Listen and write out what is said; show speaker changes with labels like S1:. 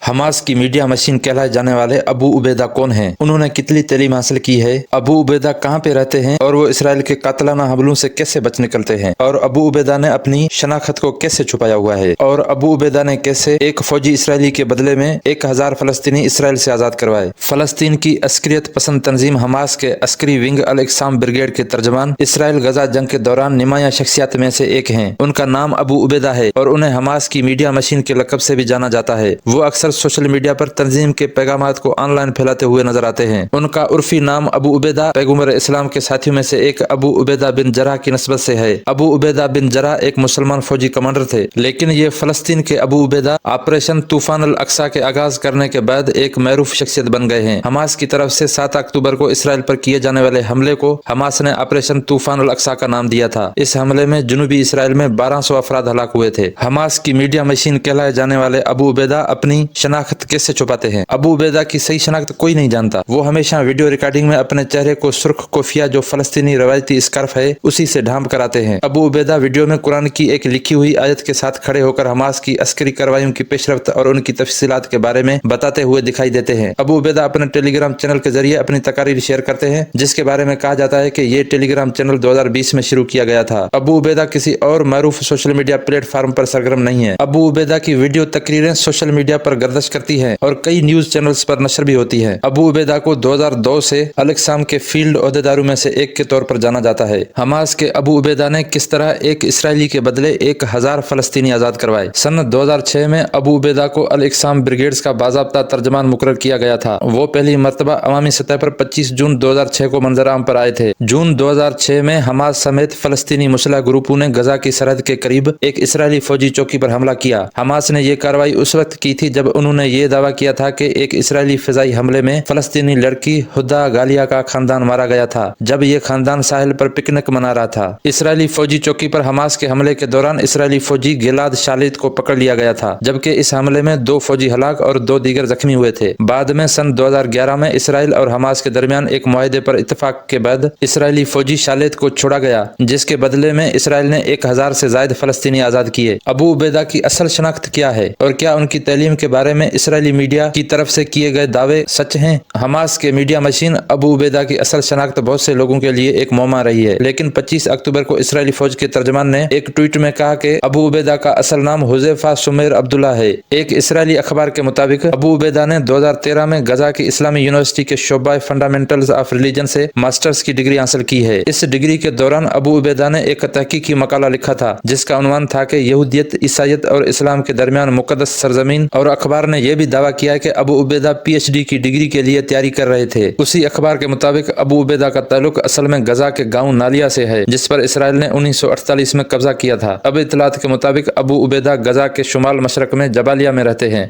S1: Hamas की media machine कहलाए जाने वाले अबू उबैदा कौन हैं? उन्होंने कितनी तालीम हासिल की है? अबू उबैदा कहाँ पे रहते हैं और वो इसराइल के कातलाना हमलों से कैसे बच निकलते हैं? और अबू उबैदा ने अपनी शनाख्त को कैसे छुपाया हुआ है? और अबू उबैदा ने कैसे एक फौजी इसराइली के बदले में 1000 फलस्तीनी इसराइल से आजाद करवाए? फलस्तीन की अस्करियत पसंद तंजीम हमास के अस्करी विंग अल इक्साम ब्रिगेड के तर्जमान इसराइल गजा जंग के दौरान नुमाया शख्सियत में से एक हैं। उनका नाम अबू उबैदा है और उन्हें हमास की मीडिया मशीन के लक़ब से भी जाना जाता है। वो अक्सर सोशल मीडिया पर तंजीम के पैगामात को ऑनलाइन फैलाते हुए नजर आते हैं। उनका उर्फी नाम अबू उबैदा पैगंबर इस्लाम के साथियों में से एक अबू उबैदा बिन जराह की नस्बत से है। अबू उबैदा बिन जराह एक मुसलमान फौजी कमांडर थे, लेकिन ये फलस्तीन के अबू उबैदा ऑपरेशन तूफान अल अक्सा के आगाज करने के बाद एक मरूफ शख्सियत बन गए हैं। हमास की तरफ से 7 अक्टूबर को इसराइल पर किए जाने वाले हमले को हमास ने ऑपरेशन तूफान अल अक्सा का नाम दिया था। इस हमले में जनूबी इसराइल में 1200 अफराद हलाक हुए थे। हमास की मीडिया मशीन कहलाए जाने वाले अबू उबैदा अपनी शनाख्त कैसे छुपाते हैं? अबू उबैदा की सही शनाख्त कोई नहीं जानता। वो हमेशा वीडियो रिकॉर्डिंग में अपने चेहरे को सुर्ख कोफिया जो फलस्तीनी रवायती स्कार्फ है उसी से ढांप कर आते हैं। अबू उबैदा वीडियो में कुरान की एक लिखी हुई आयत के साथ खड़े होकर हमास की अस्करी कार्रवाइयों की पेशरफ्त और उनकी तफसीलात के बारे में बताते हुए दिखाई देते हैं। अबू उबैदा अपने टेलीग्राम चैनल के जरिए अपनी तकारीर शेयर करते हैं, जिसके बारे में कहा जाता है कि ये टेलीग्राम चैनल 2020 में शुरू किया गया था। अबू उबैदा किसी और मरूफ सोशल मीडिया प्लेटफॉर्म पर सरगर्म नहीं है। अबू उबैदा की वीडियो तकरीरें सोशल मीडिया पर गर्दिश करती है और कई न्यूज चैनल्स पर नशर भी होती है। अबू उबैदा को 2002 से अल इक्साम के फील्ड ओहदेदारों में से एक के तौर पर जाना जाता है। हमास के अबू उबैदा ने किस तरह एक इसराइली के बदले 1000 फलस्तीनी आजाद करवाए? सन 2006 में अबू उबैदा को अल इक्साम ब्रिगेड्स का बाज़ाब्ता तर्जमान मुकर्रर किया गया था। वो पहली मरतबा अवामी सतह पर 25 जून 2006 को मंजर-आम पर आए थे। जून 2006 में हमास समेत फलस्तीनी मुसल्ह ग्रुपों ने गजा की सरहद के करीब एक इसराइली फौजी चौकी पर हमला किया। हमास ने यह कार्रवाई उस वक्त की थी जब उन्होंने ये दावा किया था कि एक इसराइली फिजाई हमले में फलस्तीनी लड़की हुदा गालिया का खानदान मारा गया था, जब ये खानदान साहिल पर पिकनिक मना रहा था। इसराइली फौजी चौकी पर हमास के हमले के दौरान इसराइली फौजी गिलाद शालिद को पकड़ लिया गया था, जबकि इस हमले में 2 फौजी हलाक और 2 दीगर जख्मी हुए थे। बाद में सन 2011 में इसराइल और हमास के दरमियान एक मुआहदे पर इत्तेफाक के बाद इसराइली फौजी शालिद को छोड़ा गया, जिसके बदले में इसराइल ने 1000 से ज्यादा फलस्तीनी आजाद किए। अबू उबैदा की असल शनाख्त क्या है और क्या उनकी तालीम के बारे में इसराइली मीडिया की तरफ से किए गए दावे सच हैं? हमास के मीडिया मशीन अबू उबैदा की असल शनाख्त बहुत से लोगों के लिए एक मौमा रही है, लेकिन 25 अक्टूबर को इसराइली फौज के तर्जमान ने एक ट्वीट में कहा कि अबू उबैदा का असल नाम हुज़ैफा सुमेर अब्दुल्ला है। एक इसराइली अखबार के मुताबिक अबू उबैदा ने 2013 में गजा की इस्लामी यूनिवर्सिटी के शोबा फंडामेंटल्स ऑफ रिलीजन से मास्टर्स की डिग्री हासिल की है। इस डिग्री के दौरान अबू उबैदा ने एक तहकीकी मकाला लिखा था जिसका उन्वान था कि यहूदियत, ईसाईयत और इस्लाम के दरमियान मुकद्दस सरजमीन, और अखबार ने यह भी दावा किया कि अबू उबैदा PhD की डिग्री के लिए तैयारी कर रहे थे। उसी अखबार के मुताबिक अबू उबैदा का ताल्लुक असल में गजा के गांव नालिया से है, जिस पर इसराइल ने 1948 में कब्जा किया था। अब इत्तलात के मुताबिक अबू उबैदा गजा के शुमाल मशरक में जबालिया में रहते हैं।